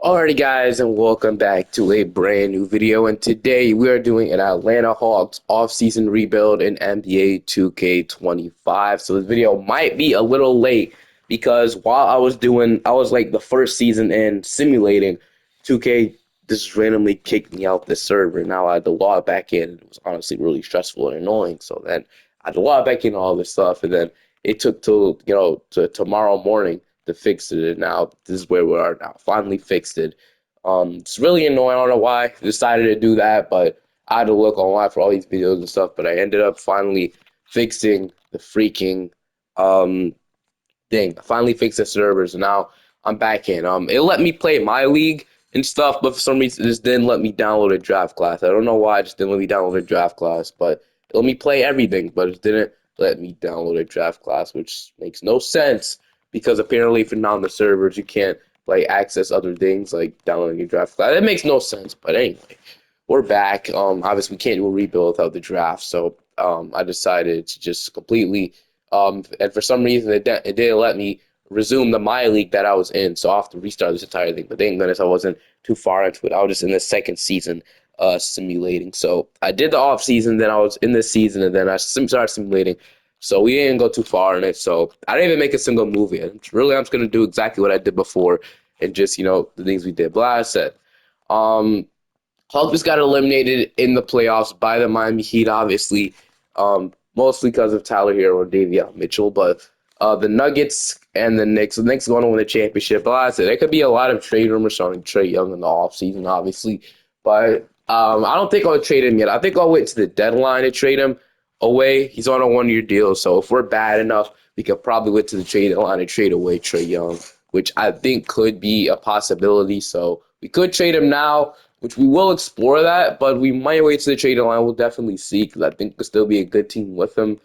Alrighty guys, and welcome back to a brand new video, and today we are doing an Atlanta Hawks off-season rebuild in NBA 2K25. So this video might be a little late because while I was like the first season in simulating 2K just randomly kicked me out the server. Now I had to log back in. It was honestly really stressful and annoying. So then I had to log back in all this stuff, and then it took till to tomorrow morning to fix it. And now this is where we are now. Finally fixed it. It's really annoying. I don't know why I decided to do that, but I had to look online for all these videos and stuff. But I ended up finally fixing the freaking um thing. I finally fixed the servers, and now I'm back in. It let me play my league and stuff, but for some reason, it just didn't let me download a draft class. I don't know why. It just didn't let me download a draft class, but it let me play everything, but it didn't let me download a draft class, which makes no sense because apparently, if you're not on the servers, you can't like access other things like downloading a draft class. It makes no sense. But anyway, we're back. Obviously, we can't do a rebuild without the draft, so I decided to just completely and for some reason, it didn't let me resume the My League that I was in, so I have to restart this entire thing. But thank goodness I wasn't too far into it. I was just in the second season simulating. So I did the off season, then I was in this season, and then I started simulating. So we didn't go too far in it. So I didn't even make a single move yet. Really, I'm just gonna do exactly what I did before, and just the things we did. But like I said, um, Hawks got eliminated in the playoffs by the Miami Heat, obviously, mostly because of Tyler Hero and Davion Mitchell. But the Nuggets and the Knicks going to win the championship. But like I said, there could be a lot of trade rumors surrounding Trae Young in the offseason, obviously. But I don't think I'll trade him yet. I think I'll wait to the deadline to trade him away. He's on a one-year deal, so if we're bad enough, we could probably wait to the trade deadline and trade away Trae Young, which I think could be a possibility. So we could trade him now, which we will explore that, but we might wait to the trade line. We'll definitely see because I think we'll still be a good team with him.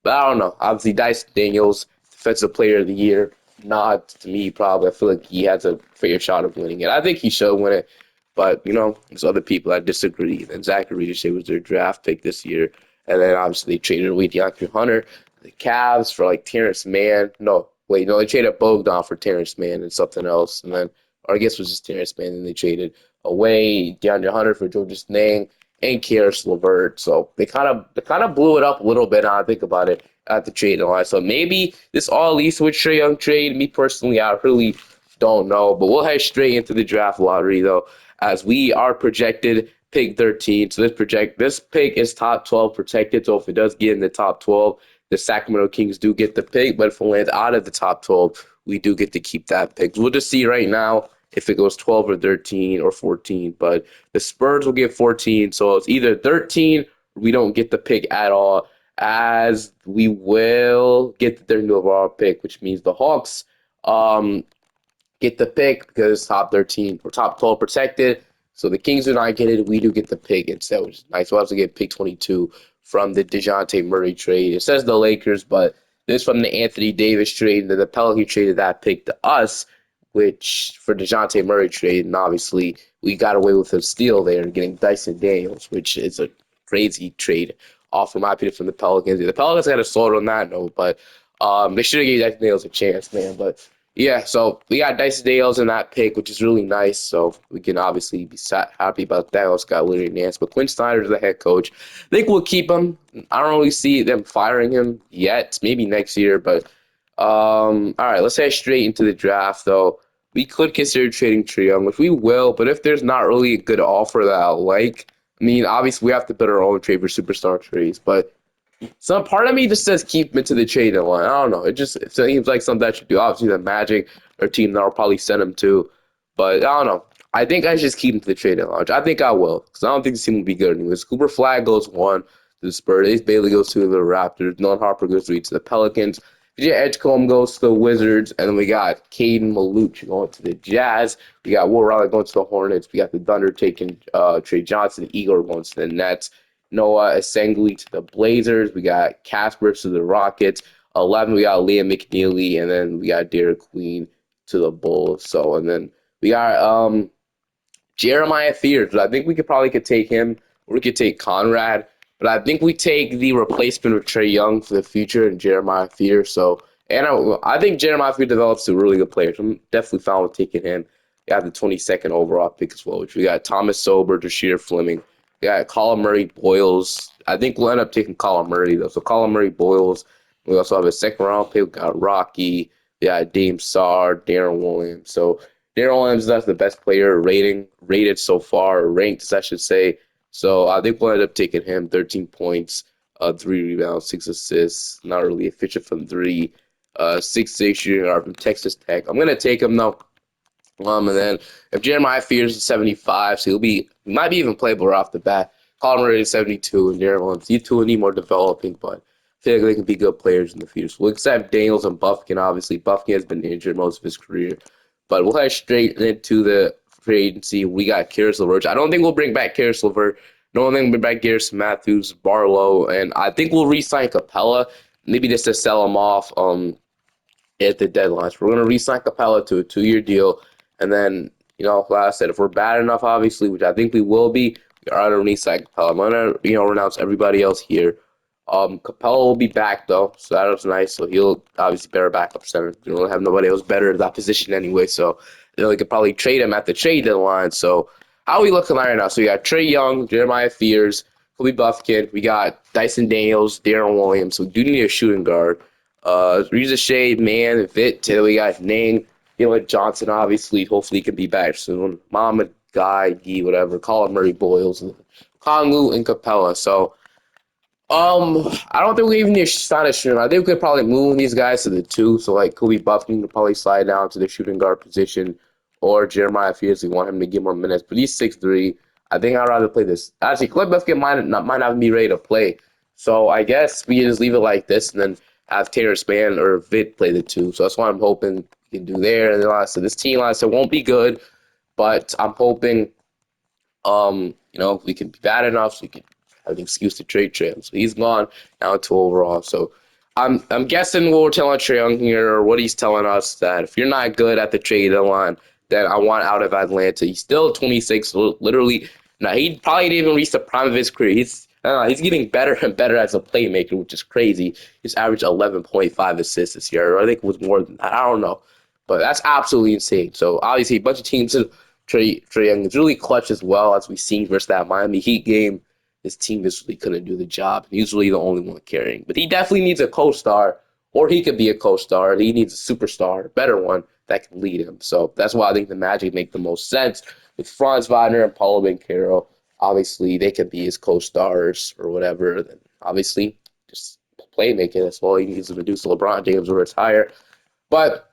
But I don't know. Obviously, Dice Daniels, Defensive Player of the Year, not to me probably. I feel like he has a fair shot of winning it. I think he should win it, but there's other people that disagree. And Zachary Richey was their draft pick this year, and then obviously they traded away DeAndre Hunter, the Cavs for like Terrence Mann. No, wait, no, they traded Bogdan for Terrence Mann and something else, and then or I guess it was just Terrence Mann, and they traded away DeAndre Hunter for Georges Niang and Karis LeVert. So they kind of blew it up a little bit now I think about it at the trade line. So maybe this all leads to a Trae Young trade. Me personally, I really don't know. But we'll head straight into the draft lottery though, as we are projected pick 13. So this pick is top 12 protected. So if it does get in the top 12, the Sacramento Kings do get the pick. But if it lands out of the top 12, we do get to keep that pick. We'll just see right now if it goes 12 or 13 or 14. But the Spurs will get 14. So it's either 13 or we don't get the pick at all, as we will get the 13th overall pick, which means the Hawks um, get the pick because top 13 or top 12 protected. So the Kings do not get it. We do get the pick instead, which is nice. We'll also get pick 22 from the DeJounte Murray trade. It says the Lakers, but this from the Anthony Davis trade. The Pelicans traded that pick to us, which for DeJounte Murray trade. And obviously, we got away with a steal there and getting Dyson Daniels, which is a crazy trade off, in my opinion, from the Pelicans. The Pelicans got a sold on that note, but they should have given Dyson Daniels a chance, man. But yeah, so we got Dyson Daniels in that pick, which is really nice. So we can obviously be happy about that. Also got Larry Nance, but Quinn Snyder's the head coach. I think we'll keep him. I don't really see them firing him yet. Maybe next year, but all right, let's head straight into the draft, though. We could consider trading Trae Young, which we will, but if there's not really a good offer that I like, I mean, obviously we have to build our own trade for superstar trades, but some part of me just says keep him into the trade line. I don't know. It seems like something that should do. Obviously, the Magic or team that will probably send him to, but I don't know. I think I should just keep him to the trade line. I think I will because I don't think this team will be good anyways. Cooper Flag goes one to the Spurs. Ace Bailey goes to the Raptors. Nolan Harper goes three to the Pelicans. DJ Edgecombe goes to the Wizards, and then we got Caden Maluch going to the Jazz. We got Will Riley going to the Hornets. We got the Thunder taking Trey Johnson, the Eagle going to the Nets. Noah Esenguli to the Blazers. We got Casper to the Rockets. 11, we got Liam McNeely, and then we got Derek Queen to the Bulls. So, and then we got Jeremiah Fears. I think we could take him, or we could take Conrad. But I think we take the replacement of Trae Young for the future and Jeremiah Fears. So, and I think Jeremiah Fears develops a really good player. So I'm definitely fine with taking him. We got the 22nd overall pick as well, which we got Thomas Sober, Rasheer Fleming. We got Colin Murray, Boyles. I think we'll end up taking Colin Murray, though. So Colin Murray, Boyles. We also have a second round pick. We got Rocky. We got Dame Sarr, Darren Williams. So Darren Williams, that's the best player rated so far, ranked, I should say. So I think we'll end up taking him. 13 points, 3 rebounds, 6 assists. Not really efficient from three. 6'6" shooting guard from Texas Tech. I'm gonna take him though. And then if Jeremiah Fears is 75, so he might be even playable right off the bat. Colin Murray is 72, and Darren Williams. These two will need more developing, but I feel like they can be good players in the future. So we'll accept Daniels and Buffkin, obviously. Buffkin has been injured most of his career. But we'll head straight into the free agency. We got Karis LeVert. I don't think we'll bring back Karis LeVert. No, I think we'll bring back Garrison Matthews, Barlow, and I think we'll re-sign Capella. Maybe just to sell him off. At the deadline. So we're going to re-sign Capella to a 2-year deal. And then, like I said, if we're bad enough, obviously, which I think we will be, we are going to re-sign Capella. I'm going to, renounce everybody else here. Capella will be back, though, so that was nice. So he'll obviously better backup center. We don't have nobody else better at that position anyway, so we could probably trade him at the trade deadline. So how are we looking right now? So we got Trey Young, Jeremiah Fears, Kobe Buffkin. We got Dyson Daniels, Darren Williams. So we do need a shooting guard. Reza Shade, Man, Vit, Taylor, we got Nang, Johnson, obviously. Hopefully he can be back soon. Mohamed, Guy, Gee, whatever. Colin Murray, Boyles, Kongu, and Capella. So, I don't think we even need to sign a shooter. I think we could probably move these guys to the 2. So, like, Kobe Buffkin could probably slide down to the shooting guard position, or Jeremiah Fears. We want him to get more minutes, but he's 6'3". I think I'd rather play this. Actually, Kobe Buffkin might not be ready to play. So, I guess we just leave it like this, and then have Taylor Span or Vit play the 2. So that's what I'm hoping we can do there. And then like I said, this team, like I said, won't be good, but I'm hoping, we can be bad enough so we can have an excuse to trade Trey. So he's gone now to overall. So I'm guessing what we're telling Trey Young here, or what he's telling us, that if you're not good at the trade deadline, then I want out of Atlanta. He's still 26, so literally. Now he probably didn't even reach the prime of his career. He's getting better and better as a playmaker, which is crazy. He's averaged 11.5 assists this year. I think it was more than that. I don't know. But that's absolutely insane. So, obviously, a bunch of teams, Trey Young is really clutch as well, as we've seen versus that Miami Heat game. His team just really couldn't do the job. He's really the only one carrying. But he definitely needs a co-star, or he could be a co-star. He needs a superstar, a better one, that can lead him. So, that's why I think the Magic make the most sense with Franz Wagner and Paulo Banchero. Obviously, they can be his co-stars or whatever. Then obviously, just playmaking. That's all he needs to do. So LeBron James will retire. But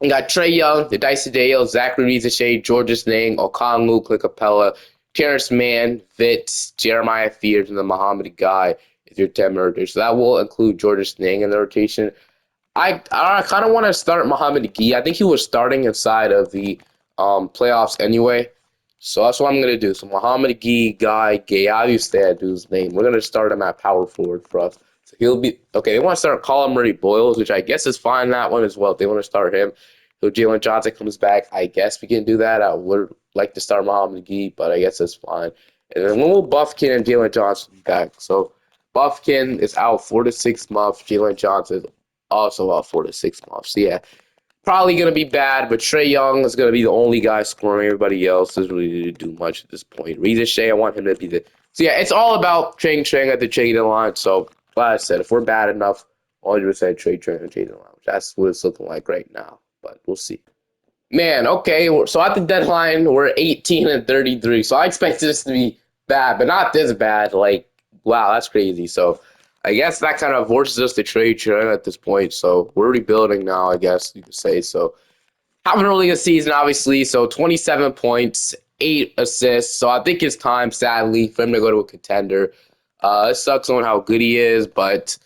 you got Trey Young, the Dyson Daniels, Zachary Reza-Shade, Georges Niang, Okongwu, Clint Capella, Terrence Mann, Fitz, Jeremiah Fears, and the Muhammad Guy is your 10 murders. So that will include Georges Niang in the rotation. I kind of want to start Muhammad Gee. I think he was starting inside of the playoffs anyway. So that's what I'm going to do. So Muhammad Guy, Gay, obviously I do his name. We're going to start him at power forward for us. So he'll be, okay, they want to start Colin Murray Boyles, which I guess is fine, that one as well. If they want to start him. So Jalen Johnson comes back, I guess we can do that. I would like to start Muhammad Gee, but I guess that's fine. And then when will Buffkin and Jalen Johnson be back? So Buffkin is out 4 to 6 months. Jalen Johnson is also out 4 to 6 months. So yeah, probably going to be bad, but Trey Young is going to be the only guy scoring. Everybody else doesn't really need to do much at this point. Reza Shea, I want him to be the... So, yeah, it's all about Trey at the trade line. So, like I said, if we're bad enough, 100% Trey at the trade line. That's what it's looking like right now, but we'll see. Man, okay, so at the deadline, we're 18 and 33. So I expect this to be bad, but not this bad. Like, wow, that's crazy. So I guess that kind of forces us to trade Trey at this point. So we're rebuilding now, I guess you could say. So having a really good season, obviously. So 27 points, 8 assists. So I think it's time, sadly, for him to go to a contender. It sucks on how good he is, but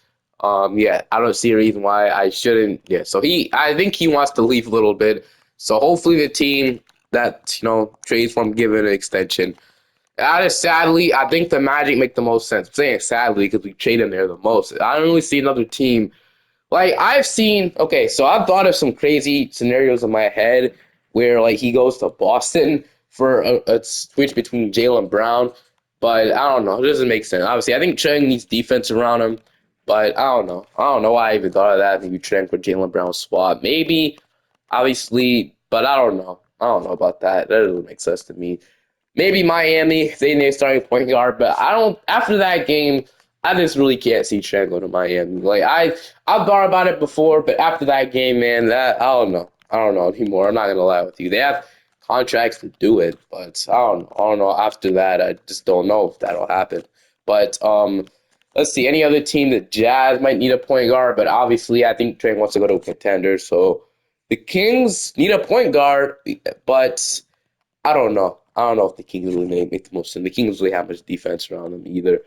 yeah, I don't see a reason why I shouldn't. Yeah, so I think he wants to leave a little bit. So hopefully the team that, trades for him, give it an extension. That is, sadly, I think the Magic make the most sense. I'm saying sadly because we trade him there the most. I don't really see another team. Like, so I've thought of some crazy scenarios in my head where, like, he goes to Boston for a switch between Jaylen Brown, but I don't know. It doesn't make sense. Obviously, I think Trey needs defense around him, but I don't know. I don't know why I even thought of that. Maybe Trey for Jaylen Brown swap. Maybe, obviously, but I don't know. I don't know about that. That doesn't make sense to me. Maybe Miami, they need a starting point guard, but I don't. After that game, I just really can't see Trent go to Miami. Like I've thought about it before, but after that game, man, that I don't know. I don't know anymore. I'm not gonna lie with you. They have contracts to do it, but I don't know. I don't know. After that, I just don't know if that'll happen. But let's see. Any other team, the Jazz might need a point guard, but obviously, I think Trent wants to go to a contender. So the Kings need a point guard, but I don't know. I don't know if the Kings really make the most sense. The Kings really have much defense around them either.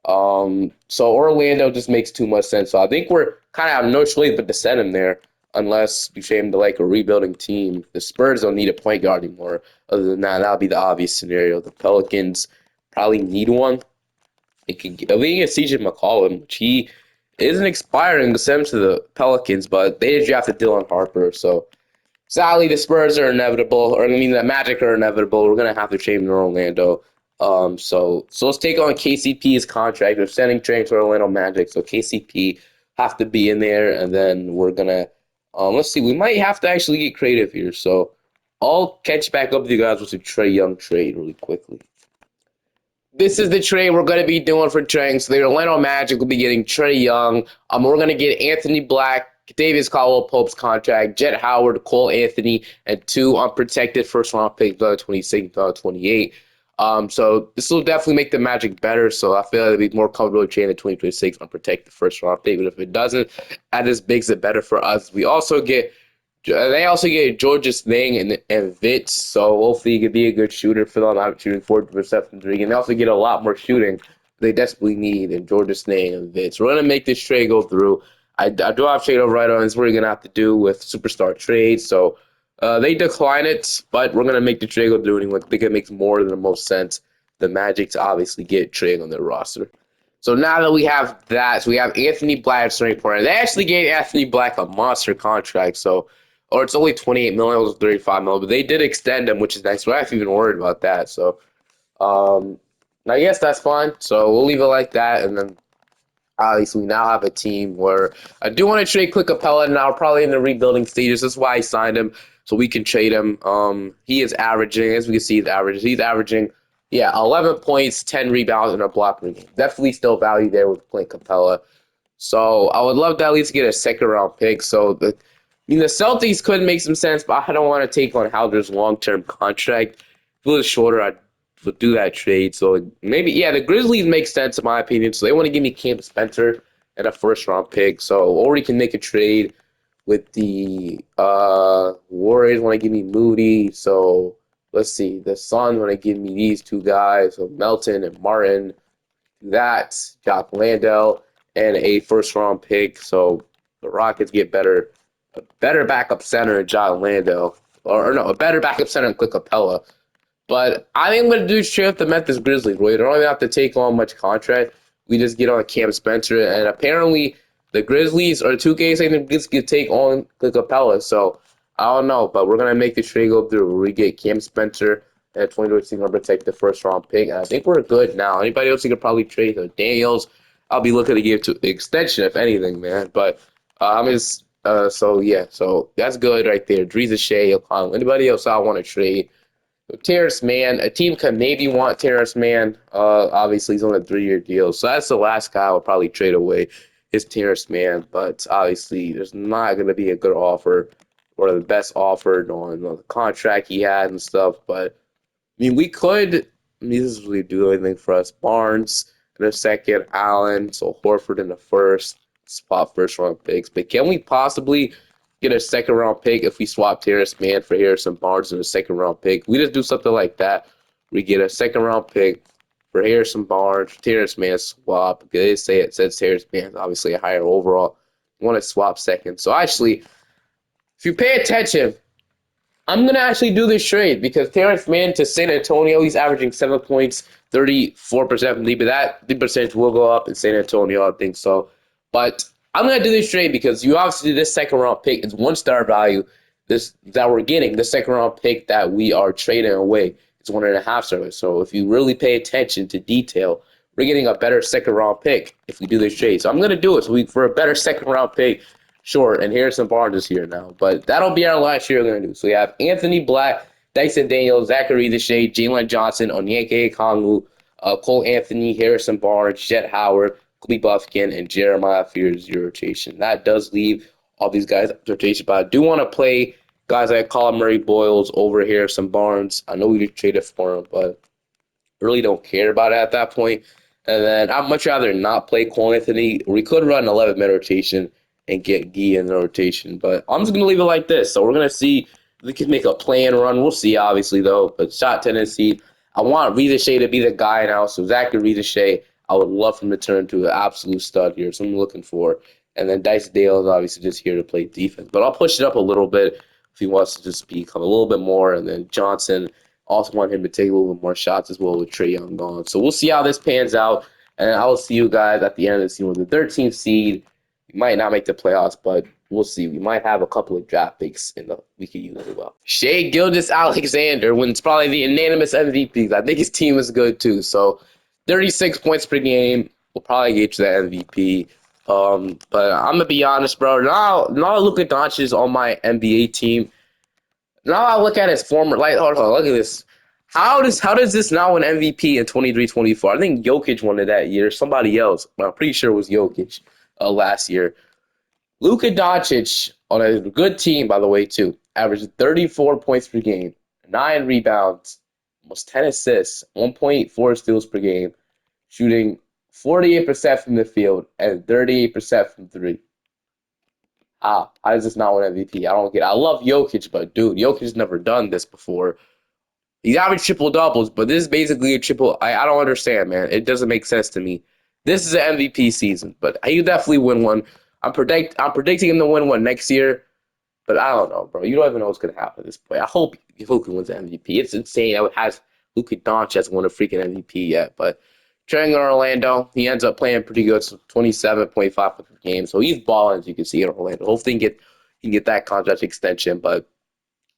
So Orlando just makes too much sense. So I think we're kind of have no choice but to send him there unless you shame to like a rebuilding team. The Spurs don't need a point guard anymore. Other than that, that'll be the obvious scenario. The Pelicans probably need one. It could get, we can get CJ McCollum, which he isn't expiring to send him to the Pelicans, but they just drafted Dylan Harper, so sadly, the Spurs are inevitable, or I mean, the Magic are inevitable. We're gonna have to trade him to Orlando. So let's take on KCP's contract. We're sending trade to Orlando Magic, so KCP have to be in there, and then we're gonna let's see. We might have to actually get creative here. So I'll catch back up with you guys with a Trae Young trade really quickly. This is the trade we're going to be doing for Trey. So the Orlando Magic will be getting Trae Young. We're going to get Anthony Black, Davis Caldwell Pope's contract, Jet Howard, Cole Anthony, and 2 unprotected first-round picks, 2026, 2028. So this will definitely make the Magic better. So I feel like it'll be more comfortable trading the 2026 unprotected first-round pick. But if it doesn't, that just makes it better for us. They also get George's thing and Vitz, so hopefully he could be a good shooter for them. I'm shooting 40% from three, and they also get a lot more shooting they desperately need in George's thing and Vitz. We're gonna make this trade go through. I do have trade right on. This we're gonna have to do with superstar trades, so they decline it, but we're gonna make the trade go through anyway. I think it makes more than the most sense. The Magic to obviously get trade on their roster. So now that we have that, so we have Anthony Black starting point. They actually gave Anthony Black a monster contract, so or it's only 28 million, it was 35 million, but they did extend him, which is nice. We're actually even worried about that. So um I guess that's fine. So we'll leave it like that, and then obviously we now have a team where I do want to trade Clint Capella now, probably in the rebuilding stages. That's why I signed him, so we can trade him. He is averaging, as we can see, he's averaging, yeah, 11 points, 10 rebounds, and a block per game. Definitely still value there with Clint Capella. So I would love to at least get a second round pick. So the Celtics could make some sense, but I don't want to take on Hauser's long term contract. If it was shorter, I would do that trade. So maybe, yeah, the Grizzlies make sense in my opinion. So they want to give me Cam Spencer and a first round pick. So or we can make a trade with the Warriors want to give me Moody. So let's see, the Suns want to give me these two guys, so Melton and Martin. That Jock Landale and a first round pick. So the Rockets get a better backup center in John Landale, or no, a better backup center in Clint Capella. But I think I'm going to do straight up the Memphis Grizzlies. We don't even have to take on much contract. We just get on Cam Spencer, and apparently the Grizzlies or 2K saying the Grizzlies could take on Clint Capella. So I don't know, but we're going to make the trade go through. We get Cam Spencer at 2026 number, take the first round pick. And I think we're good now. Anybody else you could probably trade? So Daniels, I'll be looking to give to extension if anything, man. But I'm just so yeah, so that's good right there. Drees Shea, O'Connell. Anybody else I want to trade? Terrace Mann, a team could maybe want Terrace Mann. Obviously he's on a 3-year deal, so that's the last guy I'll probably trade away is Terrace Mann. But obviously there's not going to be a good offer or the best offer on the contract he had and stuff. But I mean, we could. I mean, this is really do anything for us. Barnes in a second, Allen, so Horford in the first, spot first round picks. But can we possibly get a second round pick if we swap Terrace Mann for Harrison Barnes in a second round pick? We just do something like that. We get a second round pick for Harrison Barnes, Terrace Mann swap. Because they say it says Terrace Mann obviously a higher overall. Want to swap second. So actually, if you pay attention, I'm going to actually do this trade because Terrence Mann to San Antonio, he's averaging 7 points, 34% from deep, but that the percentage will go up in San Antonio, I think so. But I'm going to do this trade because you obviously, this second round pick is 1-star value this that we're getting. The second round pick that we are trading away is 1.5 stars. So if you really pay attention to detail, we're getting a better second round pick if we do this trade. So I'm going to do it for a better second round pick. Sure, and Harrison Barnes is here now. But that'll be our last year we're going to do. So we have Anthony Black Dyson Daniels, Zachary Deshae, Jalen Johnson, Onyeka Okongwu, Cole Anthony, Harrison Barnes, Jet Howard, Clee Buffkin, and Jeremiah Fears your rotation. That does leave all these guys rotation, but I do want to play guys like Colin Murray Boyles over Harrison Barnes. I know we just traded for him, but really don't care about it at that point. And then I'd much rather not play Cole Anthony. We could run an 11-man rotation and get Gee in the rotation, but I'm just going to leave it like this. So we're going to see if we can make a plan run. We'll see, obviously, though. But shot tendency, I want Shea to be the guy now. So Zachary Shea, I would love him to turn to an absolute stud here. So I'm looking for. And then Dice Dale is obviously just here to play defense. But I'll push it up a little bit if he wants to just become a little bit more. And then Johnson, also want him to take a little bit more shots as well with Trae Young gone. So we'll see how this pans out. And I will see you guys at the end of the season with the 13th seed. We might not make the playoffs, but we'll see. We might have a couple of draft picks we could use as well. Shai Gilgeous-Alexander wins probably the unanimous MVP. I think his team is good too. So 36 points per game will probably get you the MVP. But I'm gonna be honest, bro. Now Luka Doncic is on my NBA team. Now I look at his former, like, hold on, look at this. How does this now win MVP in 23-24? I think Jokic won it that year. Somebody else, but I'm pretty sure it was Jokic last year. Luka Doncic on a good team, by the way, too, averaged 34 points per game, 9 rebounds, almost 10 assists, 1.4 steals per game, shooting 48% from the field and 38% from three. How does this not win MVP? I don't get it. I love Jokic, but dude, Jokic has never done this before. He's averaged triple doubles, but this is basically a triple. I don't understand, man. It doesn't make sense to me. This is an MVP season, but he'll definitely win one. I'm predicting him to win one next year, but I don't know, bro. You don't even know what's gonna happen at this point. I hope Luka wins the MVP. It's insane that it has Luka Doncic hasn't won a freaking MVP yet, but training in Orlando, he ends up playing pretty good, so 27.5 per game. So he's balling, as you can see, in Orlando. Hopefully he can get that contract extension, but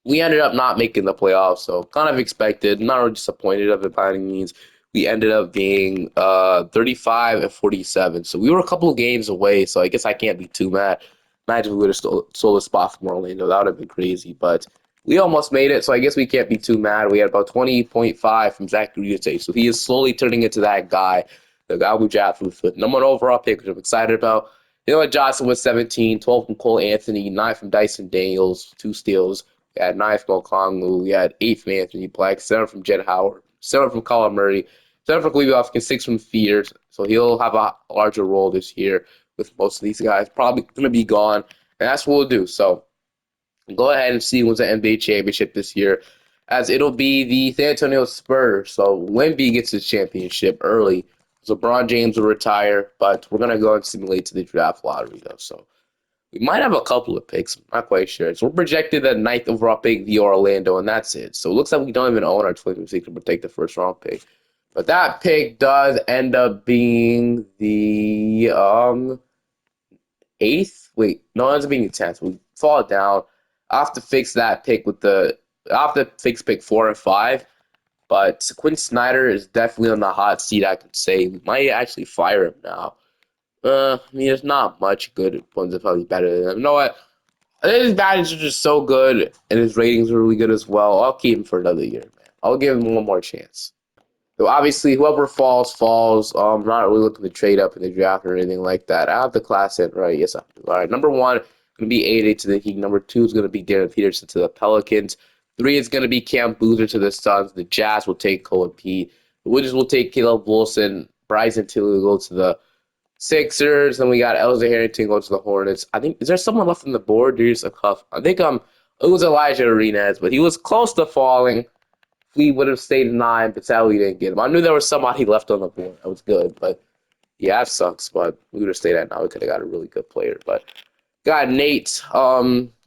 we ended up not making the playoffs, so kind of expected. Not really disappointed of it by any means. We ended up being 35-47, so we were a couple of games away. So I guess I can't be too mad. Imagine we would have stole a spot from Orlando. That would have been crazy, but we almost made it. So I guess we can't be too mad. We had about 20.5 from Zachary Deshae, so he is slowly turning into that guy, the guy we drafted with number 1 overall pick, which I'm excited about. Jalen Johnson was 17, 12 from Cole Anthony, 9 from Dyson Daniels, 2 steals. We had 9 from Okongwu. We had 8 from Anthony Black, 7 from Jet Howard, 7 from Colin Murray, 7 from Clee Buffkin, 6 from Fears. So he'll have a larger role this year with most of these guys. Probably going to be gone, and that's what we'll do. So go ahead and see who wins the NBA championship this year, as it'll be the San Antonio Spurs. So Wemby gets his championship early. So LeBron James will retire, but we're going to go and simulate to the draft lottery, though. So we might have a couple of picks. I'm not quite sure. So we're projected at 9th overall pick via Orlando, and that's it. So it looks like we don't even own our 2026 to take the first round pick. But that pick does end up being the 8th. Wait, no, it ends up being the 10th. We fall down. I have to fix that pick I have to fix pick 4 and 5. But Quinn Snyder is definitely on the hot seat, I could say. We might actually fire him now. I mean, there's not much good ones that probably better than him. You know what? His badges are just so good, and his ratings are really good as well. I'll keep him for another year, man. I'll give him one more chance. So obviously, whoever falls. I'm not really looking to trade up in the draft or anything like that. I have the class in, right? Yes, I do. All right, number 1 going to be 8 to the Heat. Number 2 is going to be Darren Peterson to the Pelicans. 3 is going to be Cam Boozer to the Suns. The Jazz will take Cole and Pete. The Wizards will take Caleb Wilson. Bryson Tilley will go to the Sixers. Then we got Elza Harrington go to the Hornets. I think, is there someone left on the board? There's a cuff. I think it was Elijah Arenas, but he was close to falling. We would have stayed 9, but sadly we didn't get him. I knew there was somebody left on the board. That was good, but yeah, that sucks. But we would have stayed at 9. We could have got a really good player. But got Nate.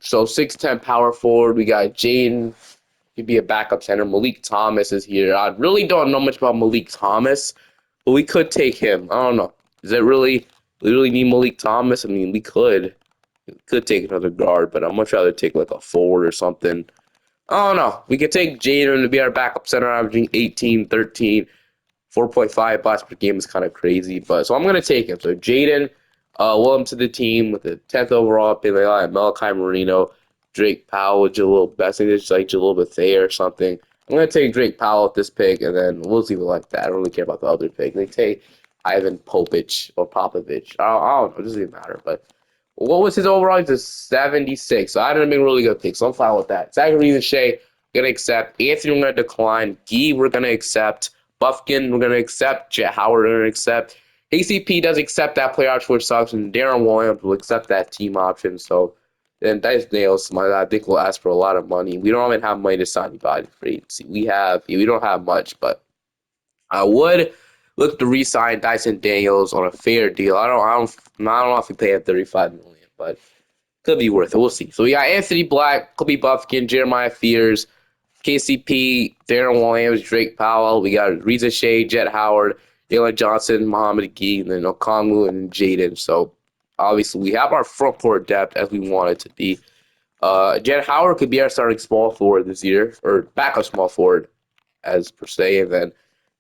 So 6'10" power forward. We got Jaden. He'd be a backup center. Malik Thomas is here. I really don't know much about Malik Thomas, but we could take him. I don't know. Is it really, we really need Malik Thomas? I mean, we could take another guard, but I'd much rather take like a forward or something. I don't know. We could take Jaden to be our backup center, averaging 18, 13, 4.5 blocks per game is kind of crazy. But so I'm going to take him. So Jaden, welcome to the team with the 10th overall pick. I have Malachi Marino. Drake Powell, Jalil Best. I think it's like Jalil Bethea or something. I'm gonna take Drake Powell at this pick, and then we'll leave it like that. I don't really care about the other pick. They take Ivan Popic or Popovich. I don't know. It doesn't even matter. But what was his overall? He's a 76. So I didn't make a really good pick. So I'm fine with that. Zachary and Shea gonna accept. Anthony, we're gonna decline. Gee, we're gonna accept. Buffkin, we're gonna accept. Jet Howard, we're gonna accept. ACP does accept that player option, which sucks, and Darren Williams will accept that team option. So then that's nails. I think we'll ask for a lot of money. We don't even have money to sign anybody for agency. We don't have much, but I would look to re-sign Dyson Daniels on a fair deal. I don't know if we pay him 35 million, but could be worth it. We'll see. So we got Anthony Black, Kobe Buffkin, Jeremiah Fears, KCP, Darren Williams, Drake Powell. We got Reza Shea, Jet Howard, Jalen Johnson, Muhammad Gee, and then Okongwu and Jaden. So obviously we have our front court depth as we want it to be. Jet Howard could be our starting small forward this year, or backup small forward, as per se. And then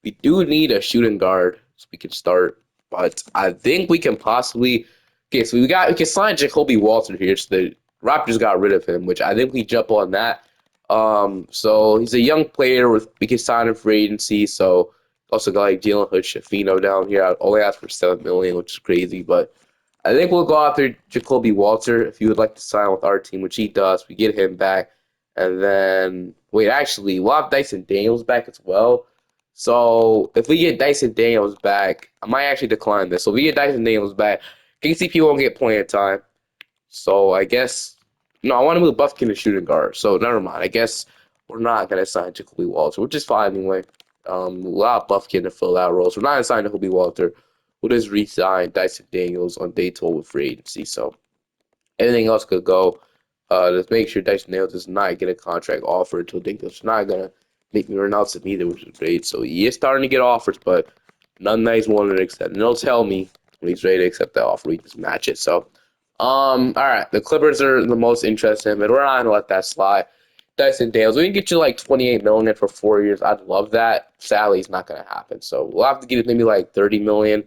we do need a shooting guard so we can start. But I think we can possibly. Okay, so we can sign Jacoby Walter here. So the Raptors got rid of him, which I think we jump on that. So he's a young player we can sign him for agency. So also got like Jalen Hood Shafino down here. I only asked for $7 million, which is crazy, but I think we'll go after Jacoby Walter if he would like to sign with our team, which he does. We get him back. And then, wait, actually, we'll have Dyson Daniels back as well. So if we get Dyson Daniels back, I might actually decline this. So if we get Dyson Daniels back, KCP won't get playing time. So I guess, no, I want to move Buffkin to shooting guard. So never mind. I guess we're not going to sign Jacoby Walter, which is fine anyway. We'll allow Buffkin to fill that role. So we're not going to sign Jacoby Walter. We'll just re-sign Dyson Daniels on day 12 with free agency. So anything else could go. Just make sure Dyson Daniels does not get a contract offer until Daniels not going to make me renounce him either, which is great. So he is starting to get offers, but none that he's willing to accept. And he'll tell me when he's ready to accept that offer. We just match it. So, all right. The Clippers are the most interested in him, and we're not going to let that slide. Dyson Daniels, we can get you like $28 million for 4 years. I'd love that. Sadly, it's not going to happen. So we'll have to get maybe like $30 million.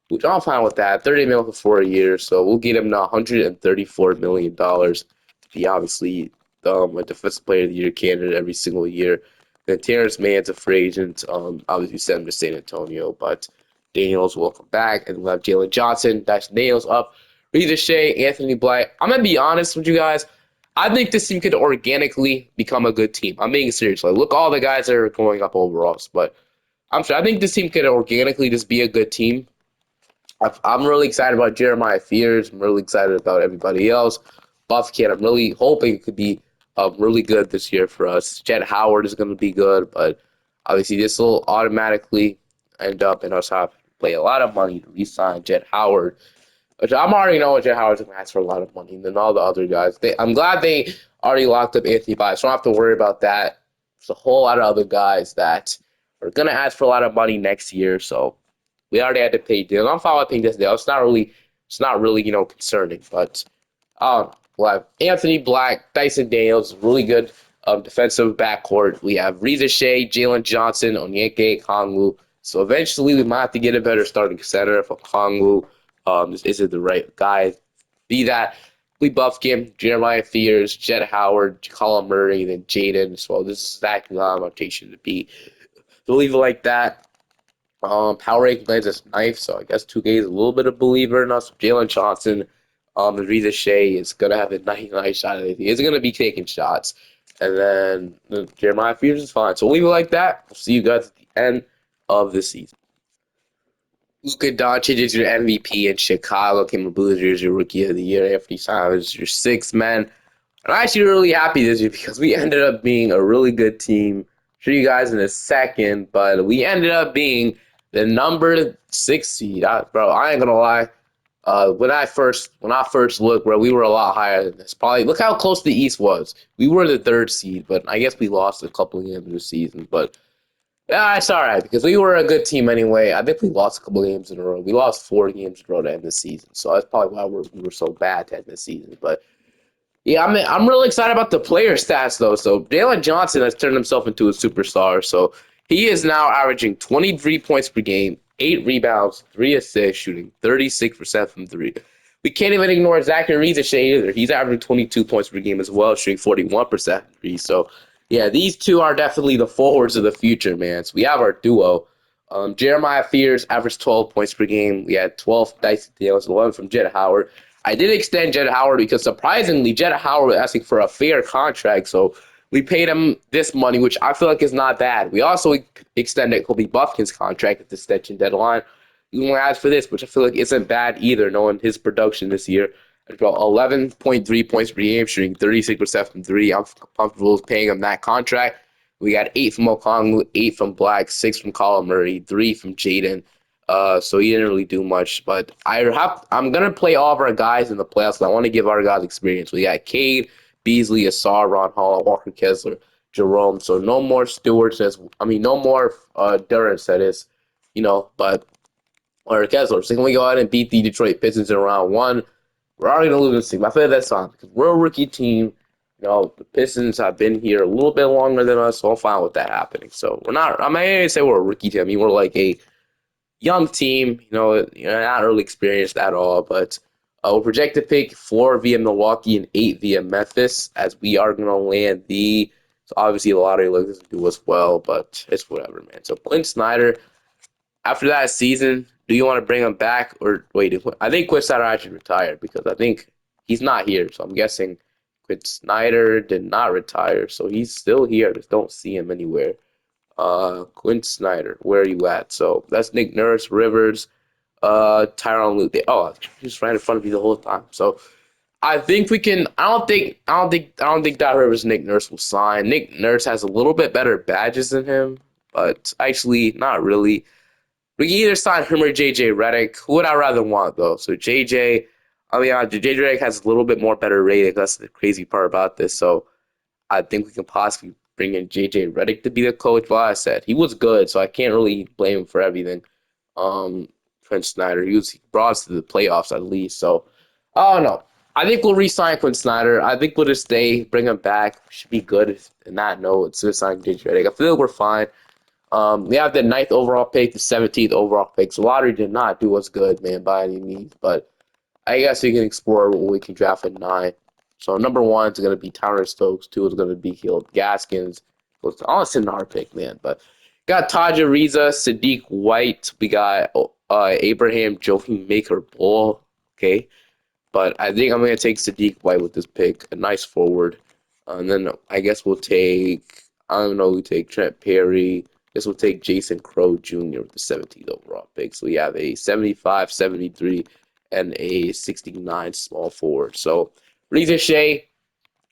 Which I'm fine with that. $30 million for 4 years, so we'll get him now $134 million to be obviously a defensive player of the year candidate every single year. Then Terrence Mann's a free agent. Obviously sent him to San Antonio, but Daniels will come back, and we'll have Jalen Johnson, Dyson Daniels up, Reza Shea, Anthony Black. I'm gonna be honest with you guys. I think this team could organically become a good team. I'm being serious. Like, look, all the guys that are going up overalls, but I think this team could organically just be a good team. I'm really excited about Jeremiah Fears. I'm really excited about everybody else. Buffkin, I'm really hoping it could be really good this year for us. Jet Howard is going to be good, but obviously this will automatically end up in us having to pay a lot of money to re-sign Jet Howard, which I'm already knowing Jet Howard's going to ask for a lot of money than all the other guys. I'm glad they already locked up Anthony Baez, so I don't have to worry about that. There's a whole lot of other guys that are going to ask for a lot of money next year, so we already had to pay deal. I'm fine with paying this deal. It's not really, concerning. But we'll have Anthony Black, Dyson Daniels, really good defensive backcourt. We have Reza Shea, Jalen Johnson, Onyeka Okongwu. So eventually we might have to get a better starting center if Okongwu just isn't the right guy. Be that Lee Buffkin, Jeremiah Fears, Jet Howard, Colin Murray, then Jaden. So this is exactly how my rotation to be. So leave it like that. Power ranking lands is ninth, so I guess 2K is a little bit of believer in us. Jalen Johnson, and Reza Shea is gonna have a 99 shot. He is gonna be taking shots, and then Jeremiah Fears is fine. So we'll leave it like that. We'll see you guys at the end of the season. Luka Doncic is your MVP in Chicago. Kim Boozer is your Rookie of the Year. Anthony Simons is your sixth man. I'm actually really happy this year because we ended up being a really good team. I'll show you guys in a second, but we ended up being the number 6 seed. Bro, I ain't gonna lie. When I first looked, bro, we were a lot higher than this. Probably look how close the East was. We were the 3rd seed, but I guess we lost a couple of games in the season. But yeah, it's all right because we were a good team anyway. I think we lost a couple of games in a row. We lost 4 games in a row to end the season, so that's probably why we were so bad to end the season. But yeah, I'm really excited about the player stats though. So Jalen Johnson has turned himself into a superstar. So he is now averaging 23 points per game, 8 rebounds, 3 assists, shooting 36% from 3. we can't even ignore Zachary Ricochet either. He's averaging 22 points per game as well, shooting 41% threes. So, yeah, these two are definitely the forwards of the future, man. So we have our duo. Jeremiah Fears averaged 12 points per game. We had 12 Dyson Daniels, 11 from Jett Howard. I did extend Jett Howard because surprisingly, Jett Howard was asking for a fair contract. So we paid him this money, which I feel like is not bad. We also extended Kobe Buffkin's contract at the extension deadline. You want to ask for this, which I feel like isn't bad either, knowing his production this year. About 11.3 points per game, shooting 36% from three. I'm comfortable paying him that contract. We got 8 from Okongwu, 8 from Black, 6 from Colin Murray, 3 from Jaden. So he didn't really do much, but I'm gonna play all of our guys in the playoffs. I want to give our guys experience. We got Cade, Beasley, Asar, Ron Hall, Walker Kessler, Jerome. So no more Stewarts. No more Durance. That is, but or Kessler. So can we go ahead and beat the Detroit Pistons in round one? We're already gonna lose this team. I feel like that's fine because we're a rookie team. The Pistons have been here a little bit longer than us, so I'm fine with that happening. So we're not. I'm not gonna say we're a rookie team. I mean, we're like a young team. Not really experienced at all, but we're projected to pick 4 via Milwaukee and 8 via Memphis, as we are gonna land the. So obviously the lottery looks to do as well, but it's whatever, man. So Quinn Snyder, after that season, do you want to bring him back or wait? I think Quinn Snyder actually retired because I think he's not here. So I'm guessing Quinn Snyder did not retire. So he's still here. Just don't see him anywhere. Quinn Snyder, where are you at? So that's Nick Nurse, Rivers, Tyronn Lue. Oh, he's right in front of you the whole time. So I think we can. I don't think Doc Rivers, Nick Nurse will sign. Nick Nurse has a little bit better badges than him, but actually not really. We can either sign him or JJ Redick. Who would I rather want though? So JJ, JJ Redick has a little bit more better rating. That's the crazy part about this. So I think we can possibly bring in JJ Redick to be the coach. But like I said, he was good, so I can't really blame him for everything. Um, Quinn Snyder, he brought us to the playoffs at least. So I don't know. I think we'll re-sign Quinn Snyder. I think we'll just stay, bring him back. Should be good in that note. It's just sign JJ Redick. I feel like we're fine. We have the ninth overall pick, the 17th overall pick. So lottery did not do us good, man, by any means. But I guess we can explore what we can draft at 9. So number 1 is going to be Tyler Stokes. 2 is going to be Hill Gaskins. It's an our pick, man. But got Taja Reza, Sadiq White. We got Abraham Jofi Maker Ball. Okay. But I think I'm going to take Sadiq White with this pick, a nice forward. And then I guess we'll take, I don't know, we take Trent Perry. I guess we'll take Jason Crow Jr. with the 17th overall pick. So we have a 75, 73, and a 69 small forward. So Ricochet,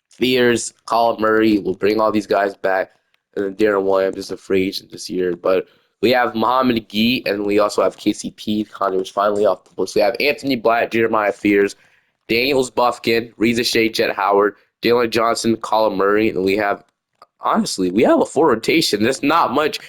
Fears, Colin Murray will bring all these guys back. And then Darren Williams is a free agent this year. But we have Muhammad Gee, and we also have KCP. Connie was finally off the books. We have Anthony Black, Jeremiah Fears, Daniels Buffkin, Reza Shea, Jett Howard, Jalen Johnson, Colin Murray, and we have a full rotation. There's not much.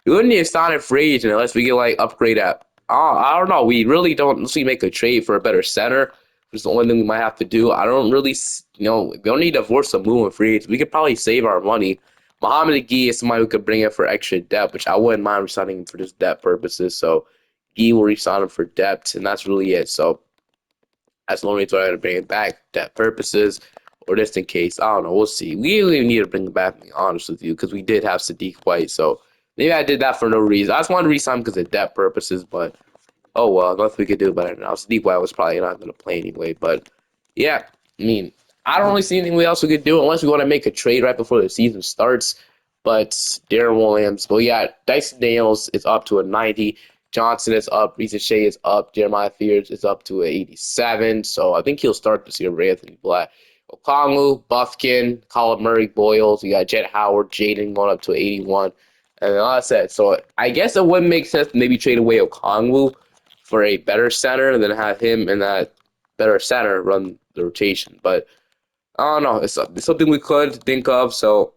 We wouldn't need to sign a free agent unless we get like upgrade at. I don't know. We really don't unless we make a trade for a better center. Which is the only thing we might have to do. I don't really, we don't need to force a move in free agents. We could probably save our money. Muhammad Gee is somebody who could bring it for extra depth, which I wouldn't mind resigning him for just depth purposes. So Gee will resign him for depth, and that's really it. So that's the only reason I'm going to bring it back, depth purposes, or just in case. I don't know. We'll see. We really need to bring it back, to be honest with you, because we did have Sadiq White. So maybe I did that for no reason. I just wanted to resign him because of depth purposes, but oh well, nothing we could do about it now. Sadiq White was probably not going to play anyway. But yeah, I don't really see anything else we could do unless we want to make a trade right before the season starts. But Darren Williams, well, yeah, Dyson Daniels is up to a 90. Johnson is up. Reza Shea is up. Jeremiah Fears is up to a 87. So I think he'll start this year with Anthony Black. Okongwu, Buffkin, Colin Murray, Boyles. You got Jett Howard, Jaden going up to 81. And like I said, so I guess it wouldn't make sense to maybe trade away Okongwu for a better center and then have him and that better center run the rotation. But I don't know. It's something we could think of. So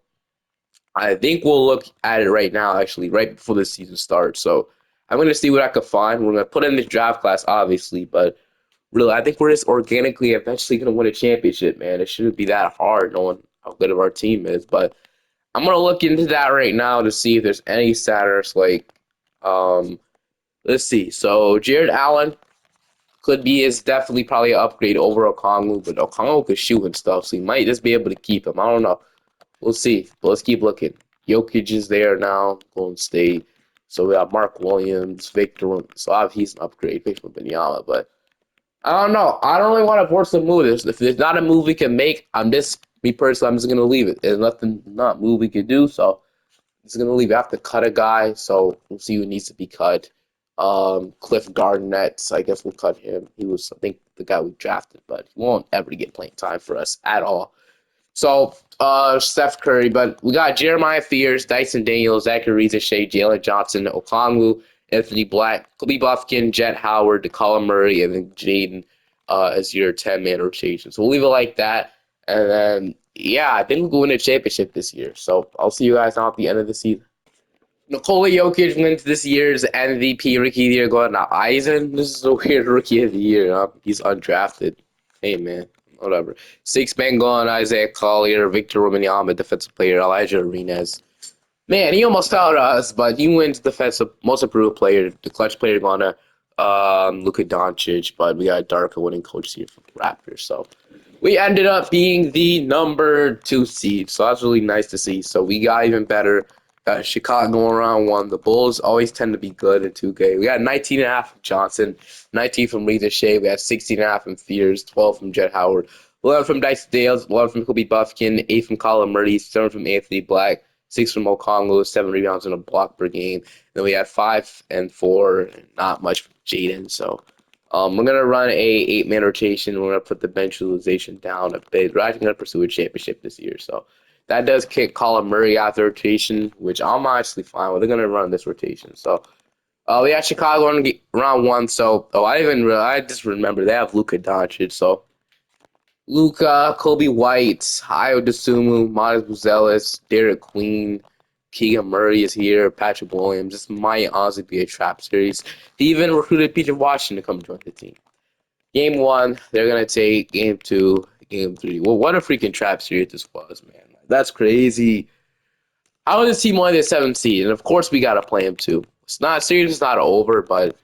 I think we'll look at it right now, actually, right before the season starts. So I'm going to see what I could find. We're going to put in this draft class, obviously, but really, I think we're just organically eventually going to win a championship, man. It shouldn't be that hard knowing how good of our team is. But I'm going to look into that right now to see if there's any centers. Let's see. So Jared Allen could be is definitely probably an upgrade over Okongwu, but Okongwu could shoot and stuff, so you might just be able to keep him. I don't know. We'll see. But let's keep looking. Jokic is there now, Golden State. So we got Mark Williams, Victor. So obviously he's an upgrade, Victor Wembanyama. But I don't know. I don't really want to force a move. If there's not a move we can make, me personally, I'm just going to leave it. There's nothing, not move we can do. So I'm just going to leave it. I have to cut a guy. So we'll see who needs to be cut. Cliff Garnett, I guess we'll cut him. He was, I think, the guy we drafted, but he won't ever get playing time for us at all. So, Steph Curry, but we got Jeremiah Fears, Dyson Daniels, Zachary Shea, Jalen Johnson, Okongwu, Anthony Black, Kobe Buffkin, Jet Howard, DeCollum Murray, and then Jaden as your 10-man rotation. So we'll leave it like that. And then, yeah, I think we'll win a championship this year. So I'll see you guys now at the end of the season. Nikola Jokic wins this year's MVP Rookie of the Year going to Eisen. This is a weird Rookie of the Year. Huh? He's undrafted. Hey, man. Whatever. Six man going Isaiah Collier, Victor Wembanyama, defensive player, Elijah Arenas. Man, he almost fell to us, but he wins defensive most improved player, the clutch player going to Luka Doncic, but we got Darko winning coach here for the Raptors. So we ended up being the number 2 seed. So that's really nice to see. So we got even better. Got Chicago around 1. The Bulls always tend to be good in 2K. We got 19.5 from Johnson, 19 from Reza Shea. We had 16.5 from Fears, 12 from Jet Howard, 11 from Dice Dales, 11 from Kobe Buffkin, 8 from Colin Murray, 7 from Anthony Black, 6 from Okongwu, 7 rebounds and a block per game. Then we had 5 and 4, not much from Jaden. So we're going to run a 8-man rotation. We're going to put the bench utilization down a bit. We're actually going to pursue a championship this year. So that does kick Colin Murray out the rotation, which I'm actually fine with. They're going to run this rotation. So we got Chicago in round 1. So, I just remember they have Luka Doncic. So Luka, Kobe White, Ayo Dosunmu, Miles Buzelis, Derek Queen, Keegan Murray is here, Patrick Williams. This might honestly be a trap series. He even recruited PJ Washington to come join the team. Game 1, they're going to take Game 2, Game 3. Well, what a freaking trap series this was, man. That's crazy. How is this team only the 7th seed? And of course, we got to play him too. Series is not over, but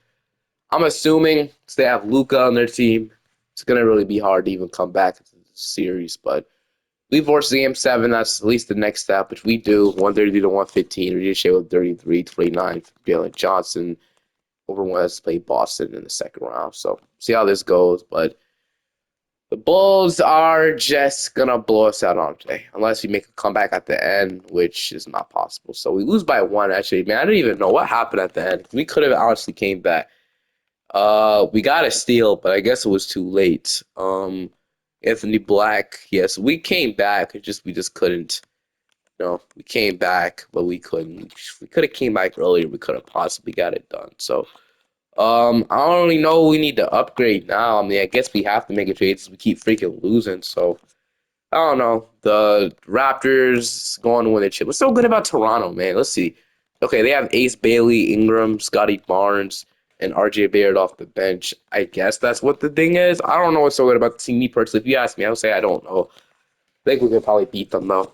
I'm assuming they have Luka on their team. It's going to really be hard to even come back to the series, but we forced Game 7. That's at least the next step, which we do. 132 to 115. We just with 33, 29 for Jalen Johnson. Over West play Boston in the second round. So see how this goes. But the Bulls are just going to blow us out on today, unless we make a comeback at the end, which is not possible. So we lose by 1, actually. Man, I don't even know what happened at the end. We could have honestly came back. We got a steal, but I guess it was too late. Anthony Black, yes, we came back. We just couldn't. We came back, but we couldn't. If we could have came back earlier. We could have possibly got it done. So, I don't really know. We need to upgrade now. I mean, I guess we have to make a trade since we keep freaking losing. So, I don't know. The Raptors going to win the chip. What's so good about Toronto, man? Let's see. Okay, they have Ace Bailey, Ingram, Scotty Barnes, and RJ Barrett off the bench. I guess that's what the thing is. I don't know what's so good about the team. Me personally, if you ask me, I would say I don't know. I think we could probably beat them though.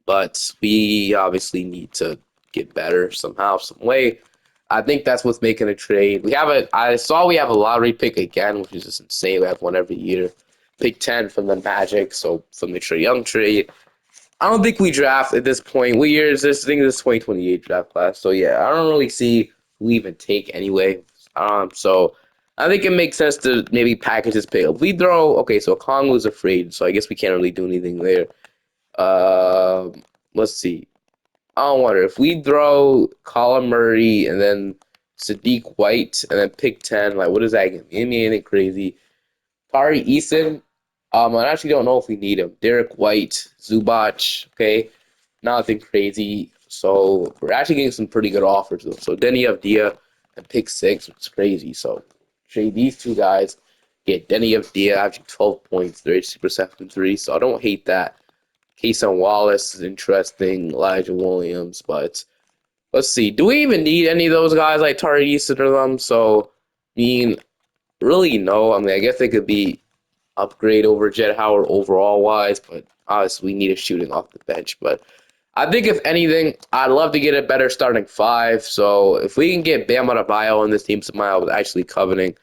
But we obviously need to get better somehow, some way. I think that's what's making a trade. I saw we have a lottery pick again, which is just insane. We have one every year. Pick 10 from the Magic, so from the Trae Young trade. I don't think we draft at this point. What year is this? I think this is 2028 draft class. So yeah, I don't really see who we even take anyway. So I think it makes sense to maybe package this pick. If we so Kongwu's afraid, so I guess we can't really do anything there. Let's see. I wonder if we throw Colin Murray and then Sadiq White and then pick 10, like what does that give me? Anything crazy? Tari Eason. I actually don't know if we need him. Derek White, Zubac, okay? Nothing crazy. So we're actually getting some pretty good offers though. So Denny Avdia and pick 6, which is crazy. So trade these 2 guys, get Denny Avdia averaging 12 points, 36% from 3. So I don't hate that. Kason Wallace is interesting, Elijah Williams, but let's see. Do we even need any of those guys like Tari Eason or them? So I mean, really no. I mean, I guess they could be upgrade over Jet Howard overall wise, but obviously we need a shooting off the bench. But I think if anything, I'd love to get a better starting 5. So if we can get Bam Adebayo on this team somehow, I was actually coveting.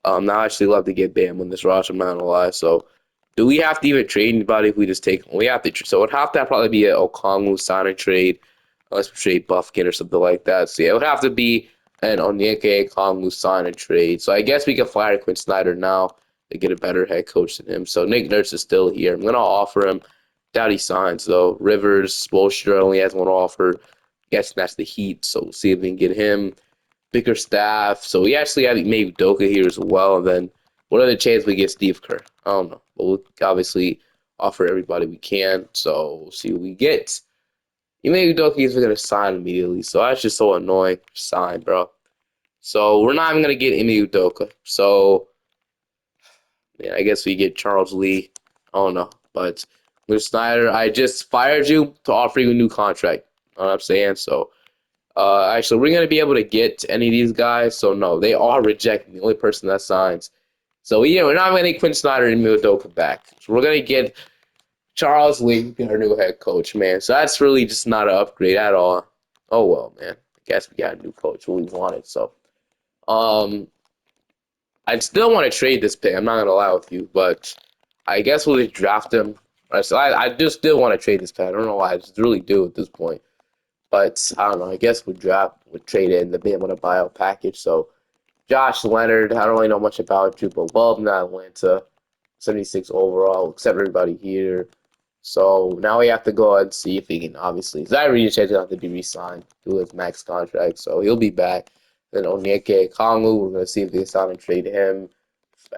Now I actually love to get Bam on this roster, I'm not gonna lie. So, do we have to even trade anybody if we just take him? We have to. So, it would have to probably be an Okongwu sign and trade, unless we trade Buffkin or something like that. So, yeah, it would have to be an Onyeka Okongwu sign and trade. So, I guess we can fire Quinn Snyder now to get a better head coach than him. So, Nick Nurse is still here. I'm gonna offer him. Doubt he signs though. Rivers, Spoelstra only has one offer. Guess that's the Heat. So, we'll see if we can get him bigger staff. So we actually have maybe Doka here as well. And then what are the chances we get Steve Kerr? I don't know. But we'll obviously offer everybody we can. So we'll see what we get. Maybe Doka is going to sign immediately. So that's just so annoying. Sign, bro. So we're not even going to get any Udoka. So yeah, I guess we get Charles Lee. I don't know. But with Snyder, I just fired you to offer you a new contract. You know what I'm saying? So actually, we're going to be able to get any of these guys. So, no, they are rejecting the only person that signs. So, yeah, we're not going to get Quinn Snyder and Udoka back. So, we're going to get Charles Lee, our new head coach, man. So, that's really just not an upgrade at all. Oh, well, man. I guess we got a new coach. What we wanted. So, um, I still want to trade this pick. I'm not going to lie with you. But I guess we'll just draft him. So, I do still want to trade this pick. I don't know why. I just really do at this point. But I don't know. I guess would trade in the Bam on a buyout package. So Josh Leonard, I don't really know much about you, but love not Atlanta, 76 overall, except everybody here. So now we have to go and see if he can obviously. Zaire Chase will have to be re-signed, do his max contract, so he'll be back. Then Onyeka Kongwu, we're gonna see if they can sign and trade him.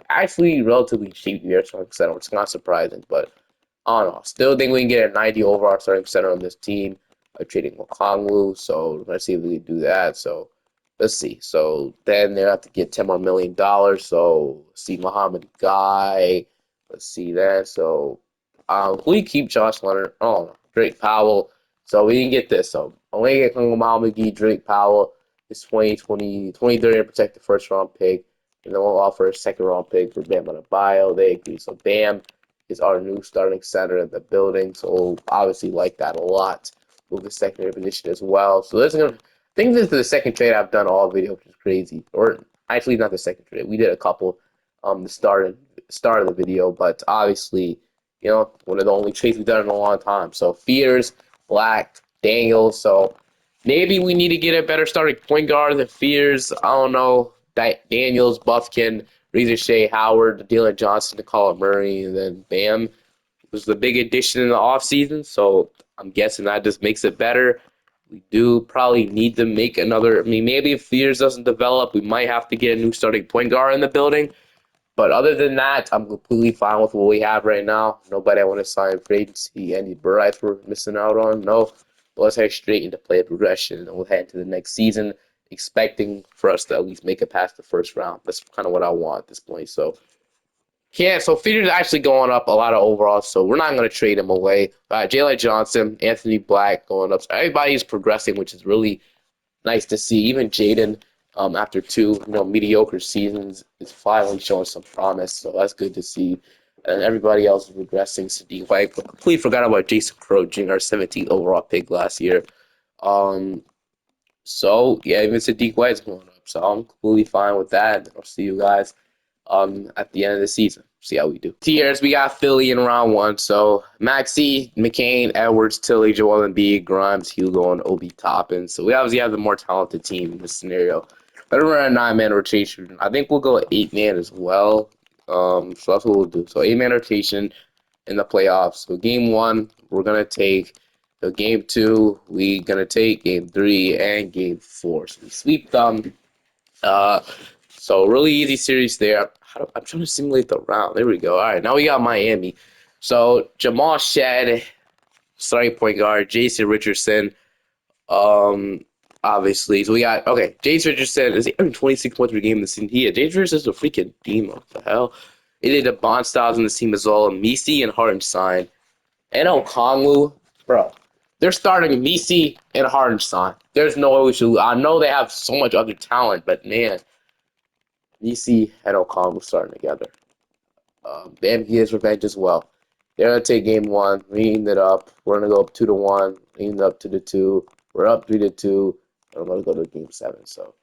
Actually, relatively cheap here, so it's not surprising, but I don't know. Still think we can get a 90 overall starting center on this team by trading Okongwu. So let's see if we can do that. So let's see. So then they have to get $10 more million. So let's see Muhammad Guy. Let's see that. So we keep Josh Leonard. Oh no, Drake Powell. So we didn't get this. So only get Muhammad Guy, Drake Powell. It's 2030 to protect the first round pick. And then we'll offer a second round pick for Bam Adebayo. They agree. So Bam is our new starting center in the building. So we'll obviously like that a lot. Move the secondary position as well. So this is gonna. I think this is the second trade I've done all video, which is crazy. Or actually, not the second trade. We did a couple. The start of the video, but obviously, one of the only trades we've done in a long time. So Fears, Black, Daniels. So maybe we need to get a better starting point guard than Fears. I don't know. Daniels, Buffkin, Razor Shea, Howard, Dylan Johnson, Colin Murray, and then Bam was the big addition in the offseason. So I'm guessing that just makes it better. We do probably need to make another. I mean, maybe if Fears doesn't develop, we might have to get a new starting point guard in the building. But other than that, I'm completely fine with what we have right now. Nobody I want to sign for agency. Any Bryce we're missing out on? No. But let's head straight into play progression, and we'll head to the next season, expecting for us to at least make it past the first round. That's kind of what I want at this point. So, yeah, so Feeder's actually going up a lot of overalls, so we're not going to trade him away. Jalen Johnson, Anthony Black going up. So everybody's progressing, which is really nice to see. Even Jaden, after two mediocre seasons, is finally showing some promise. So that's good to see. And everybody else is regressing. Sadiq White, completely forgot about Jason Crow, our 17th overall pick last year. Um, so yeah, even Sadiq White's going up. So I'm completely fine with that. I'll see you guys at the end of the season. See how we do. Tiers, we got Philly in round one. So Maxey, McCain, Edwards, Tilly, Joel Embiid, Grimes, Hugo, and Obi Toppin. So we obviously have the more talented team in this scenario. Better run a 9-man rotation. I think we'll go 8-man as well. So that's what we'll do. So 8-man rotation in the playoffs. So game one, we're gonna take. So game two, we're gonna take game three and game four. So we sweep them. Uh, so really easy series there. I'm trying to simulate the round. There we go. All right, now we got Miami. So Jamal Shedd, starting point guard. Jason Richardson. Um, obviously. So we got Jason Richardson is having 26 points per game this season. Jason Richardson's a freaking demon. What the hell? It did the Bond Styles in this team as well. Misi and Hartenstein. And Okongwu, bro. They're starting Misi and Hartenstein. There's no way we should. I know they have so much other talent, but man, DC and Okongwu starting together. Bam gets revenge as well. They're gonna take game one, lean it up. We're gonna go up 2-1, lean it up to the two. We're up 3-2. And we're gonna go to game seven. So,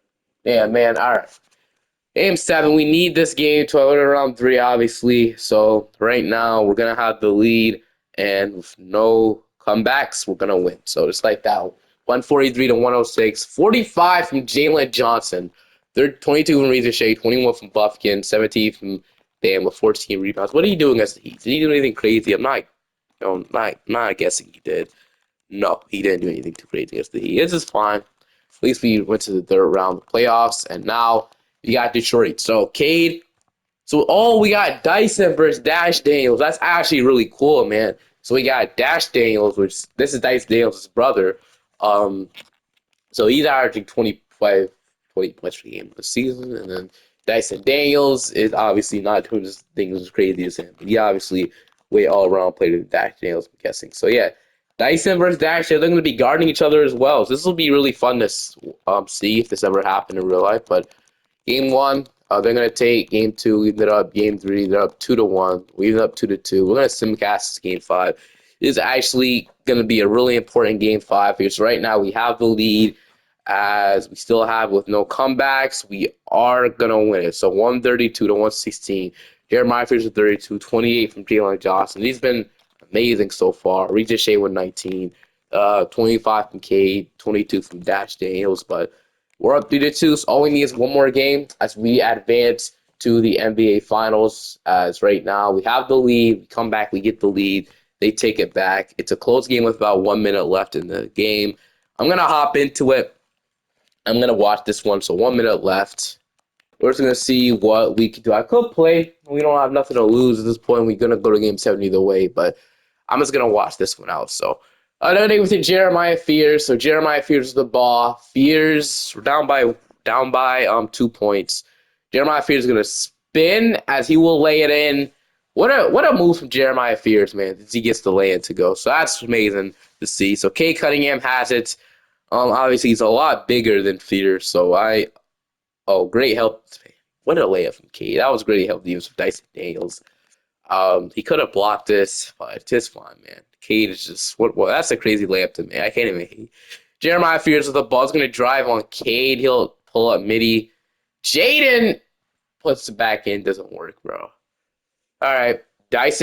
yeah, man. All right. Game 7, we need this game to win around 3, obviously. So right now, we're going to have the lead, and with no comebacks, we're going to win. So just like that, 143 to 106, 45 from Jalen Johnson, 22 from Razor Shea, 21 from Buffkin, 17 from Bam with 14 rebounds. What are you doing against the Heat? Did he do anything crazy? I'm not guessing he did. No, he didn't do anything too crazy against the Heat. This is fine. At least we went to the third round of the playoffs, and now we got Detroit. So Cade. So we got Dyson versus Dash Daniels. That's actually really cool, man. So we got Dash Daniels, which this is Dice Daniels' brother. Um, so he's averaging 20 points per game this season, and then Dyson Daniels is obviously not doing things as crazy as him. But he obviously way all around player than Dash Daniels, I'm guessing. So yeah, Dyson versus Dash, they're going to be guarding each other as well. So this will be really fun to see if this ever happened in real life. But game 1, they're going to take game 2, we ended up game 3, they're up 2-1. We ended up 2-2. We're going to simcast this game 5. This is actually going to be a really important game 5 because right now we have the lead as we still have with no comebacks. We are going to win it. So 132 to 116. Jeremiah Fisher 32, 28 from Jalen Johnson. He's been amazing so far. Regis Shea with 19, 25 from Cade, 22 from Dash Daniels. But we're up 3-2, so all we need is one more game as we advance to the NBA Finals. As right now we have the lead, we come back, we get the lead, they take it back. It's a close game with about 1 minute left in the game. I'm gonna hop into it. I'm gonna watch this one. So 1 minute left. We're just gonna see what we can do. I could play. We don't have nothing to lose at this point. We're gonna go to game 7 either way, but I'm just gonna watch this one out. So another name with Jeremiah Fears. So Jeremiah Fears with the ball. Fears we're down by 2 points. Jeremiah Fears is gonna spin as he will lay it in. What a move from Jeremiah Fears, man. As he gets the lay in to go. So that's amazing to see. So Kay Cunningham has it. Obviously he's a lot bigger than Fears. So great help. What a layup from Kay. That was great help. He was from Dyson Daniels. He could have blocked this, but it's fine, man. Cade is just well, that's a crazy layup to me. I can't even hate. Jeremiah Fears with the ball's gonna drive on Cade. He'll pull up midi. Jaden puts it back in. Doesn't work, bro. All right. Dash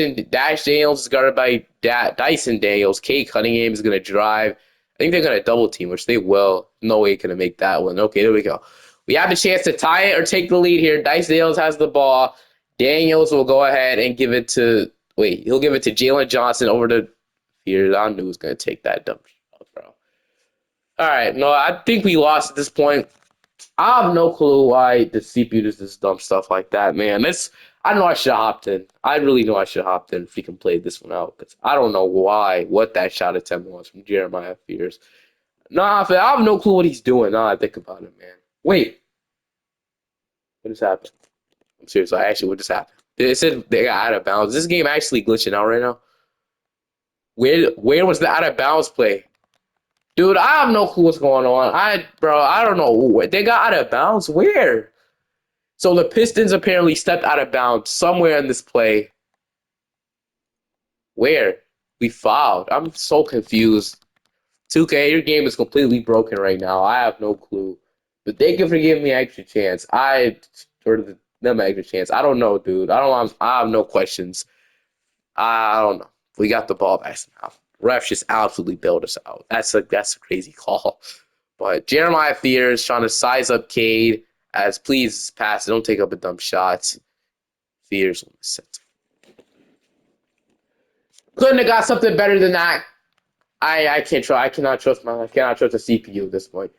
Daniels is guarded by Dyson Daniels. Cade Cunningham is gonna drive. I think they're gonna double team, which they will. No way gonna make that one. Okay, there we go. We have the chance to tie it or take the lead here. Dice Daniels has the ball. Daniels will go ahead and give it to he'll give it to Jalen Johnson over to Fears. I knew he was gonna take that dump shot, bro. All right, no, I think we lost at this point. I have no clue why the CPU does this dumb stuff like that, man. I know I should have hopped in. I really know I should have hopped in if we can play this one out. Because I don't know what that shot attempt was from Jeremiah Fears. Nah, I have no clue what he's doing. Nah, I think about it, man. Wait, what just happened? I'm serious. What just happened? It said they got out of bounds. Is this game actually glitching out right now? Where was the out of bounds play? Dude, I have no clue what's going on. I don't know. They got out of bounds. Where? So the Pistons apparently stepped out of bounds somewhere in this play. Where? We fouled. I'm so confused. 2K, your game is completely broken right now. I have no clue. But thank you for giving me an extra chance. Them an extra chance. I don't know, dude. I have no questions. I don't know. We got the ball back now. Refs just absolutely bailed us out. That's a crazy call. But Jeremiah Fears trying to size up Cade as please pass it. Don't take up a dumb shot. Fears on the set. Couldn't have got something better than that. I can't try. I cannot trust the CPU at this point.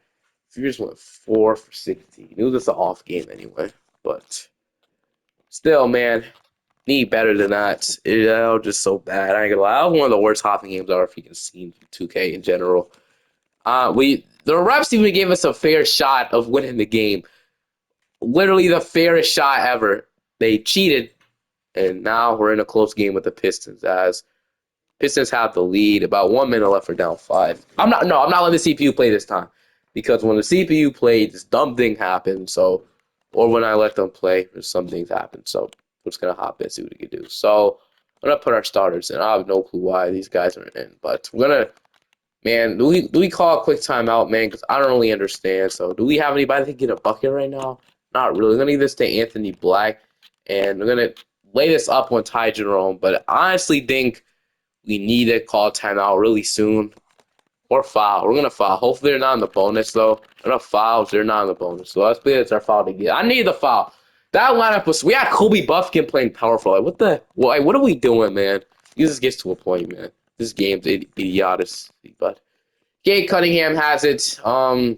Fears went 4 for 16. It was just an off game anyway. But still, man, need better than that. It was just so bad. I ain't gonna lie. That was one of the worst hopping games I've ever freaking seen from 2K in general. The refs even gave us a fair shot of winning the game. Literally the fairest shot ever. They cheated, and now we're in a close game with the Pistons as Pistons have the lead. About 1 minute left for down 5. I'm not letting the CPU play this time. Because when the CPU played, this dumb thing happened. So, or when I let them play, some things happen. So we're just gonna hop in and see what we can do. So I'm gonna put our starters in. I have no clue why these guys are in, but we're gonna. Man, do we call a quick timeout, man? Because I don't really understand. So do we have anybody that can get a bucket right now? Not really. We're gonna give this to Anthony Black, and we're gonna lay this up on Ty Jerome. But I honestly think we need to call timeout really soon. Or foul. We're gonna foul. Hopefully they're not in the bonus though. We're gonna foul if they're not in the bonus. So let's play it's our foul to get. I need the foul. That lineup was we had Kobe Buffkin playing powerful. Like what are we doing, man? This just gets to a point, man. This game's idiotic. But Gabe Cunningham has it. They're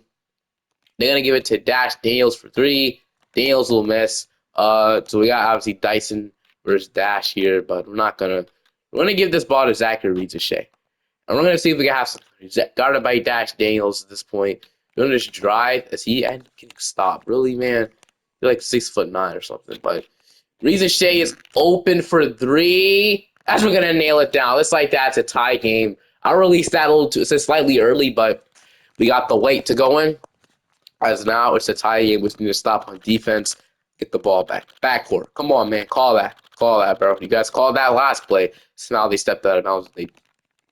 gonna give it to Dash Daniels for 3. Daniels will miss. So we got obviously Dyson versus Dash here, but we're gonna give this ball to Zachary Reed-Shea. And we're going to see if we can have some guarded by Dash Daniels at this point. We're going to just drive as he can stop. Really, man? You're like 6'9" or something. But Shea is open for 3. That's we're going to nail it down. It's like that's a tie game. I'll release that a little too. It's slightly early, but we got the weight to go in. As now it's a tie game. We need to stop on defense. Get the ball back. Backcourt. Come on, man. Call that. Call that, bro. You guys called that last play. So now they stepped out of bounds.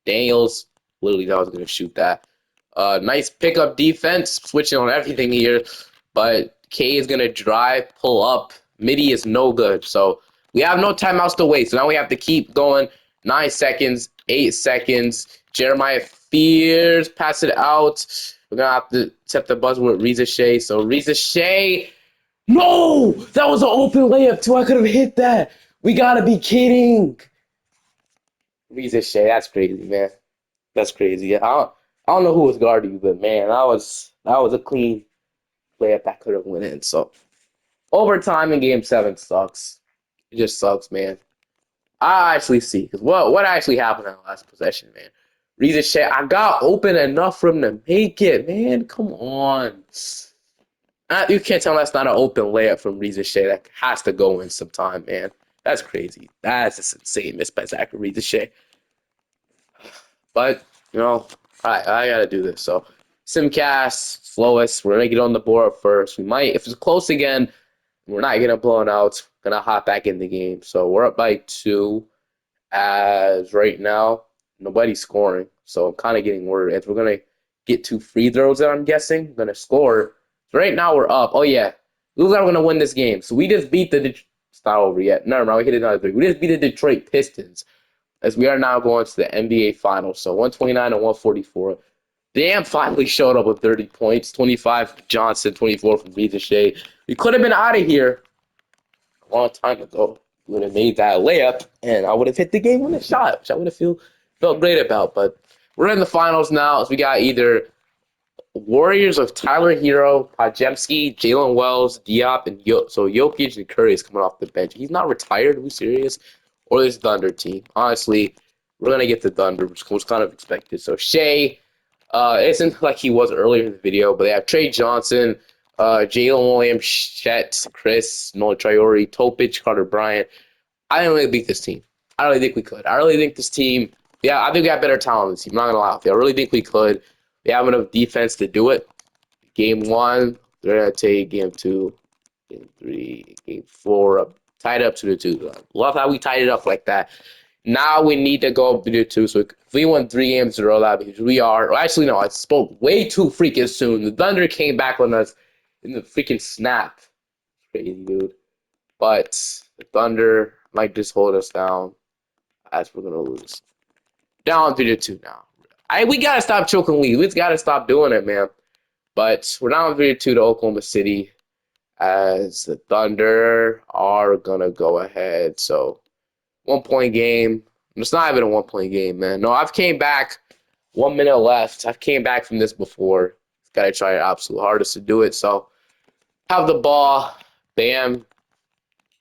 Daniels literally thought I was going to shoot that. Nice pickup defense, switching on everything here. But K is going to drive, pull up. Midi is no good. So we have no timeouts to waste. So now we have to keep going. 9 seconds, 8 seconds. Jeremiah Fears, pass it out. We're going to have to set the buzzer with Shea. So Shea. No! That was an open layup, too. I could have hit that. We got to be kidding. Shea, that's crazy, man. That's crazy. I don't know who was guarding you, but man, that was a clean layup that could have went in. So overtime in Game 7 sucks. It just sucks, man. I actually see because what actually happened in the last possession, man. Shea, I got open enough for him to make it, man. Come on. You can't tell me that's not an open layup from Shea. That has to go in sometime, man. That's crazy. That's just insane miss by Zachary Shea. But, I got to do this. So, Simcast, slowest. We're going to get on the board first. We might, if it's close again, we're not going to blow it out. Going to hop back in the game. So, we're up by 2 as right now. Nobody's scoring. So, I'm kind of getting worried. If we're going to get 2 free throws that I'm guessing, we're going to score. So right now, we're up. Oh, yeah. Looks like we're going to win this game. So, we just beat it's not over yet. Never mind. We hit another 3. We just beat the Detroit Pistons. As we are now going to the NBA Finals. So 129 and 144. Damn finally showed up with 30 points. 25 from Johnson, 24 from Shea. We could have been out of here a long time ago. We would have made that layup, and I would have hit the game with a shot, which I would have felt great about. But we're in the finals now. As we got either Warriors of Tyler Hero, Pajemski, Jalen Wells, Diop, and Jokic and Curry is coming off the bench. He's not retired. Are we serious? Or this Thunder team. Honestly, we're going to get the Thunder, which was kind of expected. So Shea isn't like he was earlier in the video, but they have Trey Johnson, Jalen Williams, Chet, Chris, Nolan Traore, Topic, Carter Bryant. I didn't really beat this team. I really think we could. I really think this team, I think we have better talent on this team. I'm not going to lie with you. I really think we could. We have enough defense to do it. Game 1, they're going to take Game 2, Game 3, Game 4 up. Tied up to the 2. Love how we tied it up like that. Now we need to go up to the 2. So if we won 3 games in a row, that because we are. Actually, no, I spoke way too freaking soon. The Thunder came back on us in the freaking snap. Crazy, dude. But the Thunder might just hold us down as we're going to lose. Down to the 2 now. We got to stop choking leads. We just got to stop doing it, man. But we're down 3-2 to Oklahoma City. As the Thunder are going to go ahead. So, 1-point game. It's not even a 1-point game, man. No, I've came back. 1 minute left. I've came back from this before. Got to try your absolute hardest to do it. So, have the ball. Bam.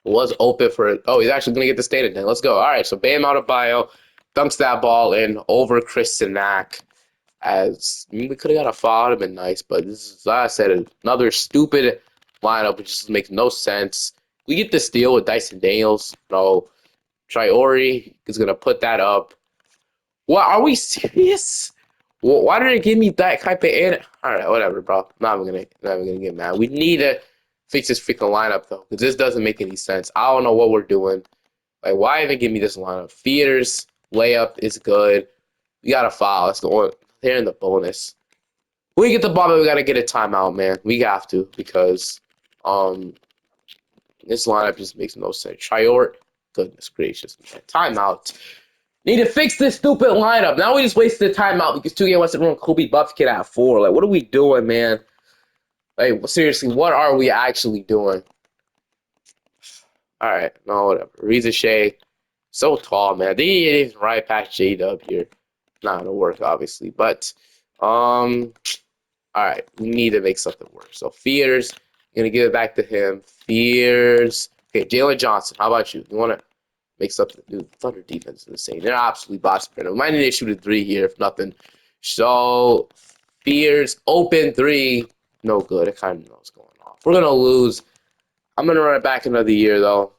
Was open for it. Oh, he's actually going to get the state then. Let's go. All right, so Bam Adebayo dunks that ball in over Chris Sinak. We could have got a foul. It would have been nice, but this is, like I said, another stupid lineup, which just makes no sense. We get the steal with Dyson Daniels. No, Traore is going to put that up. What, are we serious? Why did it give me that type of all right, whatever, bro. I'm not even gonna get mad. We need to fix this freaking lineup, though, because this doesn't make any sense. I don't know what we're doing. Like, why even give me this lineup? Feeders, layup is good. We got a foul. Let's go on. They're in the bonus. We get the ball, but we got to get a timeout, man. We have to because Um, this lineup just makes no sense. Triort, goodness gracious, man. Timeout. Need to fix this stupid lineup. Now we just wasted the timeout because 2K wants to run Kobe Buffkin at 4. Like, what are we doing, man? Like, seriously, what are we actually doing? All right, no, whatever. Reza Shea, so tall, man. They didn't even right past J-Dub here. Not gonna work, obviously, but all right, we need to make something work. So Fears, gonna give it back to him. Fears, okay. Jalen Johnson, how about you? You want to make something new? Thunder defense is insane. They're absolutely boss spreader. We might need to shoot a 3 here, if nothing. So Fears, open 3, no good. I kind of know what's going on. We're gonna lose. I'm gonna run it back another year though.